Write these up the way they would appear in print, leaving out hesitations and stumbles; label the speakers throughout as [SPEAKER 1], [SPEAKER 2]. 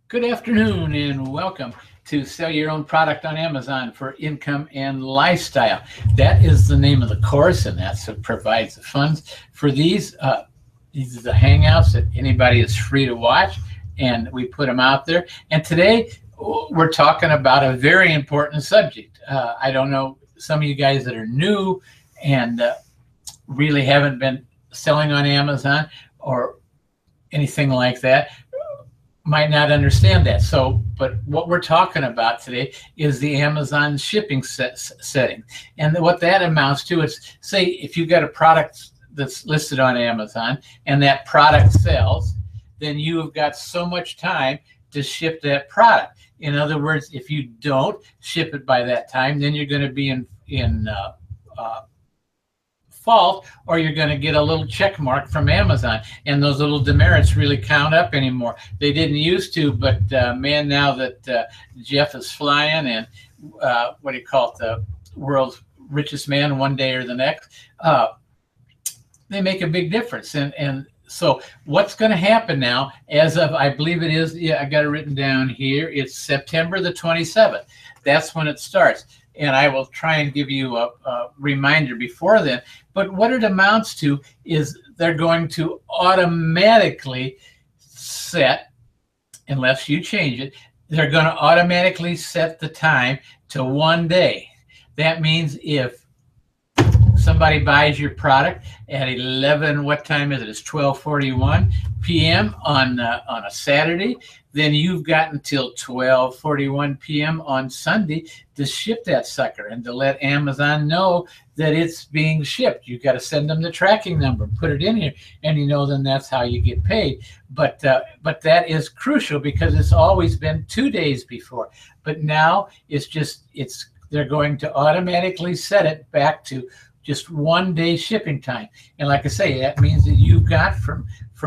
[SPEAKER 1] Good afternoon and welcome to Sell Your Own Product on Amazon for Income and Lifestyle. That is the name of the course, and that's what provides the funds for these. These are the Hangouts that anybody is free to watch, and we put them out there. And today we're talking about a very important subject. I don't know, some of you guys that are new and really haven't been selling on Amazon or anything like that might not understand that. But what we're talking about today is the Amazon shipping setting. And what that amounts to is, say, if you've got a product that's listed on Amazon and that product sells, then you've got so much time to ship that product. In other words, if you don't ship it by that time, then you're going to be in fault, or you're going to get a little check mark from Amazon, and those little demerits really count up anymore. They didn't used to, but man, now that Jeff is flying and what do you call it, the world's richest man one day or the next, they make a big difference. And so what's going to happen now, as of, I believe it is, I got it written down here, it's September the 27th. That's when it starts. And I will try and give you a reminder before then. But what it amounts to is they're going to automatically set, unless you change it, they're going to automatically set the time to 1 day. That means if somebody buys your product at 11, what time is it? It's 12:41 p.m. on a Saturday. Then you've got until 12:41 p.m. on Sunday to ship that sucker and to let Amazon know that it's being shipped. You've got to send them the tracking number, put it in here, and then that's how you get paid. But that is crucial because it's always been 2 days before. But now they're going to automatically set it back to just 1 day shipping time. And like I say, that means that you've got from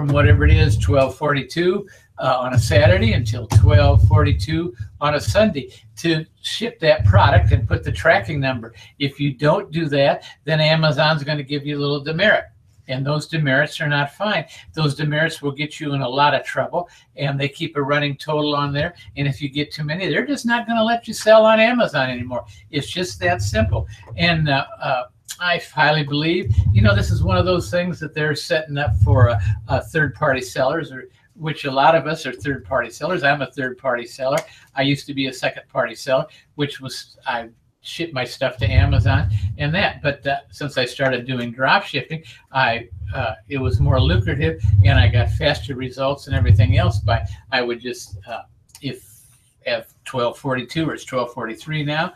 [SPEAKER 1] whatever it is, 12:42 on a Saturday until 12:42 on a Sunday to ship that product and put the tracking number. If you don't do that, then Amazon's going to give you a little demerit. And those demerits are not fine. Those demerits will get you in a lot of trouble, and they keep a running total on there. And if you get too many, they're just not going to let you sell on Amazon anymore. It's just that simple. And I highly believe, this is one of those things that they're setting up for third-party sellers, which a lot of us are third-party sellers. I'm a third-party seller. I used to be a second-party seller, I ship my stuff to Amazon and that. But since I started doing drop shipping, it was more lucrative, and I got faster results and everything else. I would just, if at 12:42 or it's 12:43 now,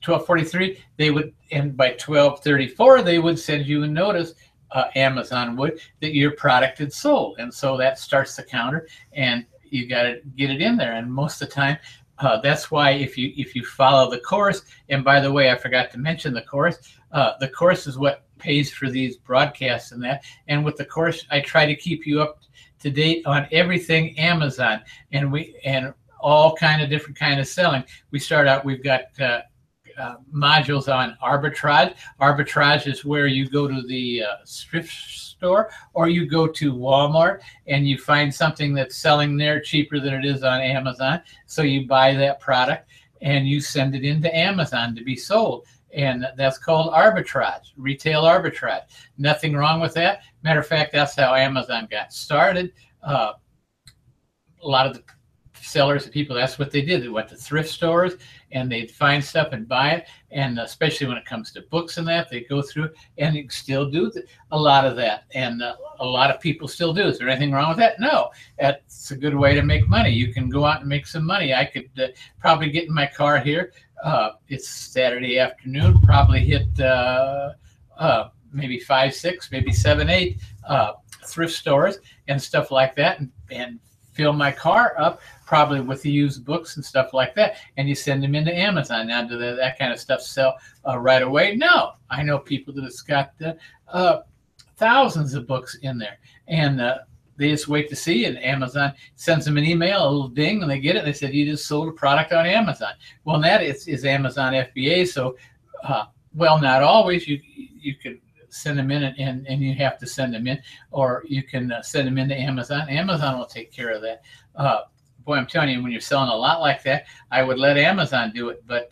[SPEAKER 1] 12:43, they would, and by 12:34, they would send you a notice, Amazon would, that your product had sold. And so that starts the counter, and you got to get it in there. And most of the time, that's why if you follow the course, and by the way, I forgot to mention the course is what pays for these broadcasts and that. And with the course, I try to keep you up to date on everything Amazon, and all kind of different kind of selling. We start out, we've got modules on arbitrage. Arbitrage is where you go to the thrift store, or you go to Walmart and you find something that's selling there cheaper than it is on Amazon. So you buy that product and you send it into Amazon to be sold. And that's called arbitrage, retail arbitrage. Nothing wrong with that. Matter of fact, that's how Amazon got started. A lot of the sellers and people, that's what they did. They went to thrift stores and they'd find stuff and buy it. And especially when it comes to books and that, they go through and you still do a lot of that. And a lot of people still do. Is there anything wrong with that? No, that's a good way to make money. You can go out and make some money. I could probably get in my car here. It's Saturday afternoon, probably hit maybe 5, 6, maybe 7, 8 thrift stores and stuff like that, and fill my car up probably with the used books and stuff like that, and you send them into Amazon. Now, do that kind of stuff sell right away? No. I know people that have got thousands of books in there, and they just wait to see, and Amazon sends them an email, a little ding, and they get it. And they said, you just sold a product on Amazon. Well, and that is Amazon FBA. So, well, not always. You could send them in, and you have to send them in, or you can send them into Amazon. Amazon will take care of that. boy, I'm telling you, when you're selling a lot like that, I would let Amazon do it. But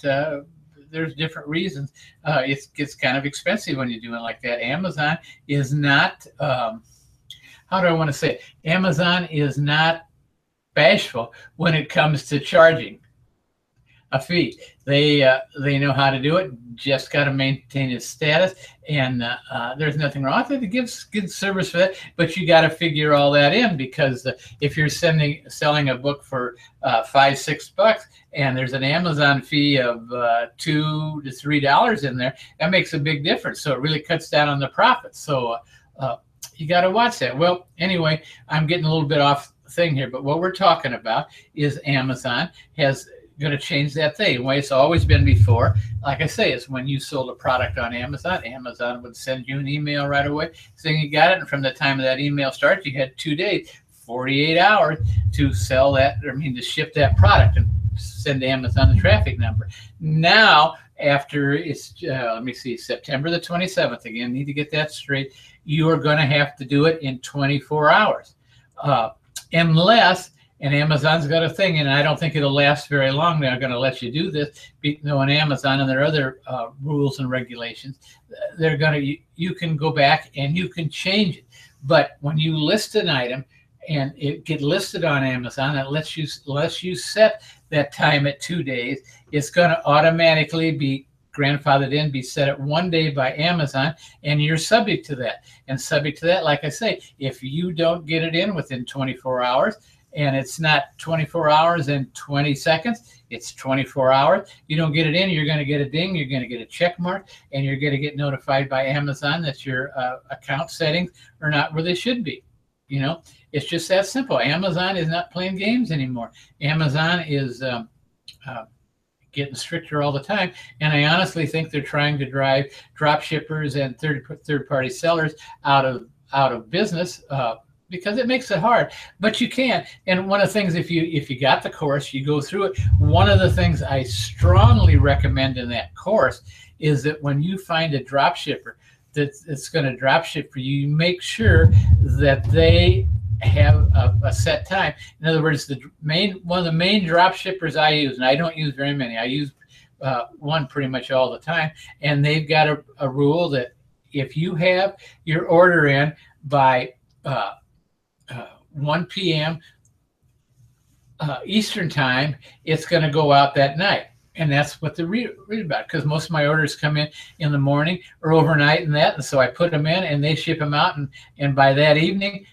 [SPEAKER 1] there's different reasons. It gets kind of expensive when you do it like that. Amazon is not, how do I want to say it? Amazon is not bashful when it comes to charging a fee. They know how to do it. Just got to maintain its status, and there's nothing wrong with it. It gives good service for that, but you got to figure all that in, because if you're selling a book for $5-6 and there's an Amazon fee of $2 to $3 in there, that makes a big difference. So it really cuts down on the profit. So you got to watch that. Well, anyway, I'm getting a little bit off thing here, but what we're talking about is Amazon has going to change that thing. The way it's always been before, like I say, is when you sold a product on Amazon, Amazon would send you an email right away saying you got it, and from the time of that email starts, you had 2 days, 48 hours to sell that, to ship that product and send Amazon the traffic number. Now, after it's, let me see, September the 27th, again, need to get that straight, you are going to have to do it in 24 hours. Unless, and Amazon's got a thing, and I don't think it'll last very long. They're going to let you do this, knowing Amazon and their other rules and regulations. They're going to, you can go back and you can change it. But when you list an item and it get listed on Amazon, unless you set that time at 2 days, it's going to automatically be grandfathered in, be set at 1 day by Amazon, and you're subject to that. And subject to that, like I say, if you don't get it in within 24 hours, and it's not 24 hours and 20 seconds, it's 24 hours, you don't get it in, you're going to get a ding, you're going to get a check mark, and you're going to get notified by Amazon that your account settings are not where they should be. It's just that simple. Amazon is not playing games anymore. Amazon is getting stricter all the time, and I honestly think they're trying to drive drop shippers and third-party sellers out of business, because it makes it hard. But you can. And one of the things, if you got the course, you go through it. One of the things I strongly recommend in that course is that when you find a drop shipper that's going to drop ship for you, you make sure that they have a set time. In other words, one of the main drop shippers I use, and I don't use very many, I use one pretty much all the time, and they've got a rule that if you have your order in by 1 p.m. Eastern time, it's going to go out that night. And that's what they read about, because most of my orders come in the morning or overnight and so I put them in and they ship them out, and by that evening,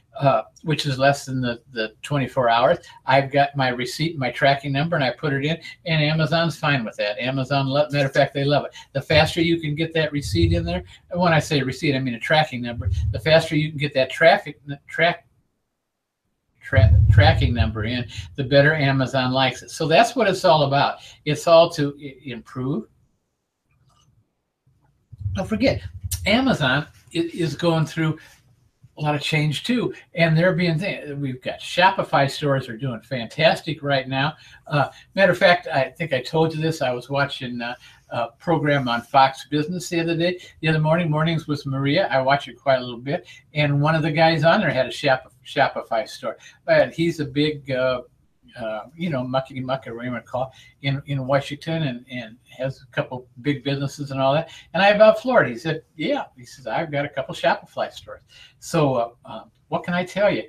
[SPEAKER 1] which is less than the 24 hours, I've got my receipt, my tracking number, and I put it in, and Amazon's fine with that. Amazon, matter of fact, they love it. The faster you can get that receipt in there, and when I say receipt, I mean a tracking number, the faster you can get that tracking number in, the better Amazon likes it. So that's what it's all about. It's all to improve. Don't forget, Amazon is going through a lot of change too, and we've got Shopify stores are doing fantastic right now. Matter of fact, I think I told you this. I was watching a program on Fox Business the other mornings with Maria. I watch it quite a little bit, and one of the guys on there had a Shopify store. But he's a big, mucky, whatever you want to call it, in Washington, and has a couple big businesses and all that. And I about Florida. He said, yeah. He says, I've got a couple Shopify stores. So what can I tell you?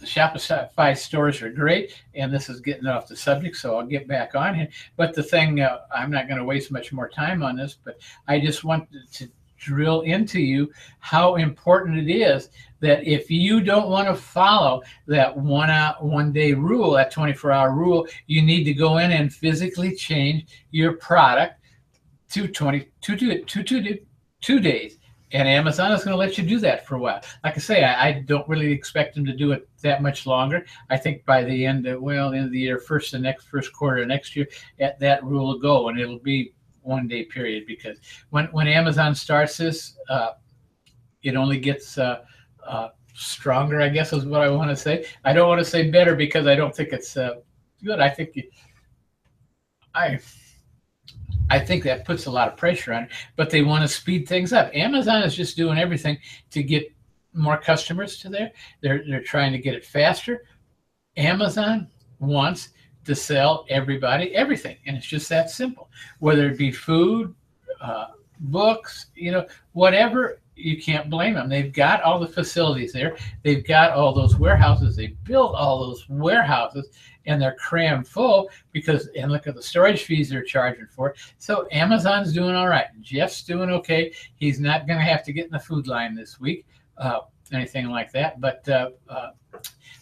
[SPEAKER 1] Shopify stores are great, and this is getting off the subject, so I'll get back on here. But the thing, I'm not going to waste much more time on this, but I just want to drill into you how important it is that if you don't want to follow that 1 day rule, that 24-hour rule, you need to go in and physically change your product to 2 days. And Amazon is going to let you do that for a while. Like I say, I don't really expect them to do it that much longer. I think by the end of the year, first quarter of next year, that rule will go, and it'll be 1 day period, because when Amazon starts this, it only gets stronger, I guess is what I want to say. I don't want to say better, because I don't think it's good. I think that puts a lot of pressure on it, but they want to speed things up. Amazon is just doing everything to get more customers to there. They're trying to get it faster. Amazon wants to sell everybody everything, and it's just that simple. Whether it be food, books, whatever, you can't blame them. They've got all the facilities there. They've got all those warehouses. They built all those warehouses, and they're crammed full and look at the storage fees they're charging for it. So Amazon's doing all right. Jeff's doing okay. He's not going to have to get in the food line this week, anything like that. But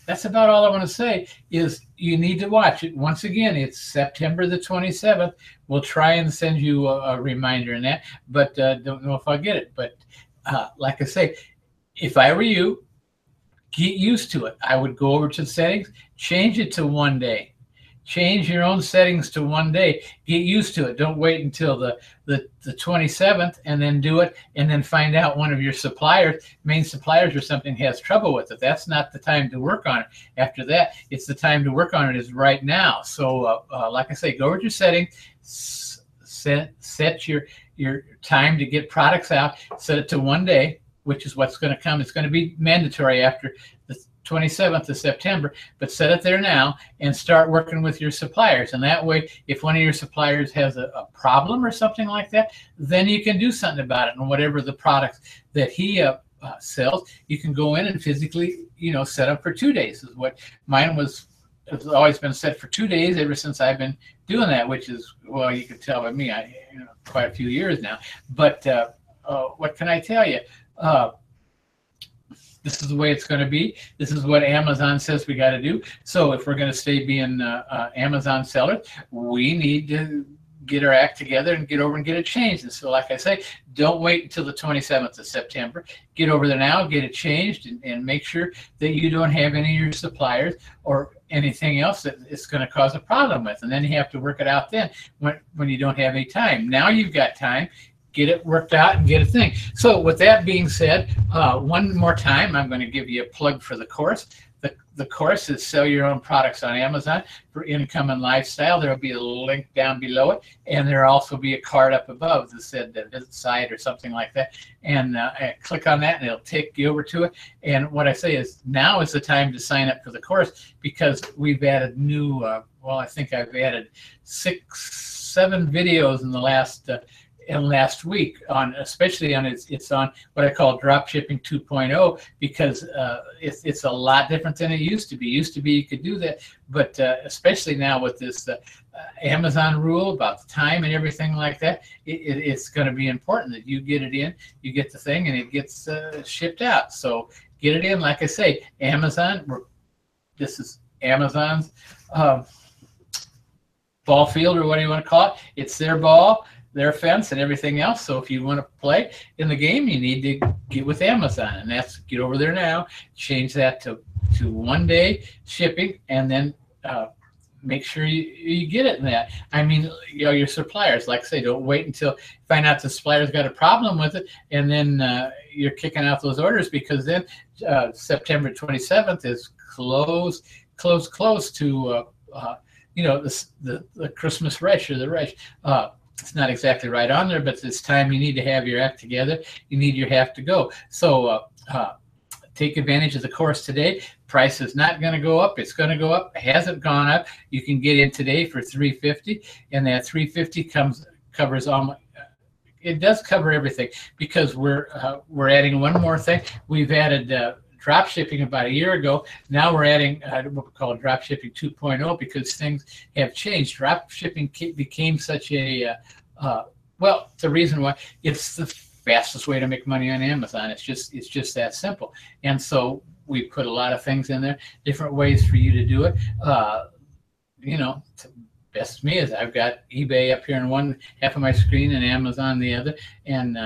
[SPEAKER 1] that's about all I want to say is you need to watch it. Once again, it's September the 27th. We'll try and send you a reminder in that, but don't know if I'll get it. But like I say, if I were you, get used to it. I would go over to the settings, change it to 1 day. Change your own settings to 1 day. Get used to it. Don't wait until the 27th and then do it, and then find out one of your main suppliers or something has trouble with it. That's not the time to work on it. After that, it's the time to work on it is right now. So like I say, go over to your settings, set your time to get products out, set it to 1 day, which is what's going to come. It's going to be mandatory after the 27th of September, but set it there now and start working with your suppliers. And that way, if one of your suppliers has a problem or something like that, then you can do something about it. And whatever the products that he sells, you can go in and physically, set up for 2 days. Is what mine was. It's always been set for 2 days ever since I've been doing that, which is, well, you can tell by me, quite a few years now. But what can I tell you? This is the way it's going to be. This is what Amazon says we got to do. So if we're going to stay being Amazon sellers, we need to get our act together and get over and get it changed. And so, like I say, don't wait until the 27th of September. Get over there now, get it changed, and make sure that you don't have any of your suppliers or anything else that it's going to cause a problem with. And then you have to work it out then when you don't have any time. Now you've got time. Get it worked out and get a thing. So with that being said, one more time, I'm going to give you a plug for the course. The course is Sell Your Own Products on Amazon for Income and Lifestyle. There will be a link down below it, and there will also be a card up above that said the visit site or something like that. And click on that, and it'll take you over to it. And what I say is now is the time to sign up for the course, because we've added new, well, I think I've added 6-7 videos in the last week especially on it's on what I call Dropshipping 2.0, because it's a lot different than it used to be. You could do that, but especially now with this Amazon rule about the time and everything like that, it's going to be important that you get it in, you get the thing, and it gets shipped out. So get it in. Like I say, Amazon, this is Amazon's ball field, or what do you want to call it. It's their ball, their fence, and everything else. So if you want to play in the game, you need to get with Amazon, and that's get over there now, change that to 1 day shipping, and then make sure you get it in that. I mean, your suppliers, like I say, don't wait until you find out the supplier's got a problem with it, and then you're kicking out those orders, because then September 27th is close to the Christmas rush or the rush. It's not exactly right on there, but it's time you need to have your act together. You need your half to go. So take advantage of the course today. Price is not going to go up. It's going to go up. It hasn't gone up. You can get in today for $350, and that $350 covers all. It does cover everything, because we're adding one more thing. We've added drop shipping about a year ago. Now we're adding what we call drop shipping 2.0, because things have changed. Drop shipping became such a well, the reason why it's the fastest way to make money on Amazon. It's just that simple. And so we put a lot of things in there, different ways for you to do it. Best of me is I've got eBay up here in one half of my screen and Amazon the other, and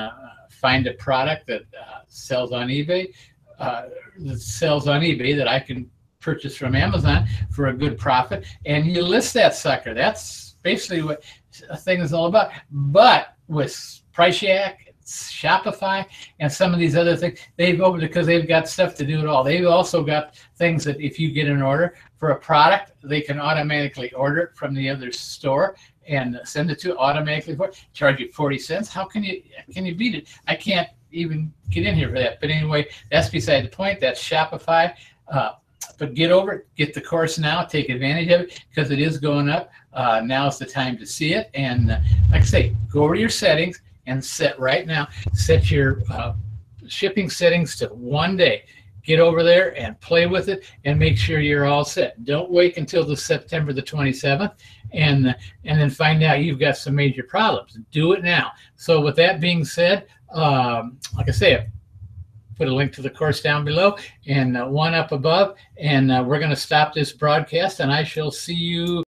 [SPEAKER 1] find a product that sells on eBay. That I can purchase from Amazon for a good profit, and you list that sucker. That's basically what a thing is all about. But with PriceYak, Shopify, and some of these other things, because they've got stuff to do it all. They've also got things that if you get an order for a product, they can automatically order it from the other store and send it to automatically. Charge you 40 cents. How can you beat it? I can't even get in here for that. But anyway, that's beside the point. That's Shopify. but get over it, get the course now, take advantage of it because it is going up. Now's the time to see it. And like I say, go over your settings and set right now, set your shipping settings to 1 day. Get over there and play with it and make sure you're all set. Don't wait until the September the 27th and then find out you've got some major problems. Do it now. So with that being said, like I say, put a link to the course down below and one up above, and we're going to stop this broadcast, and I shall see you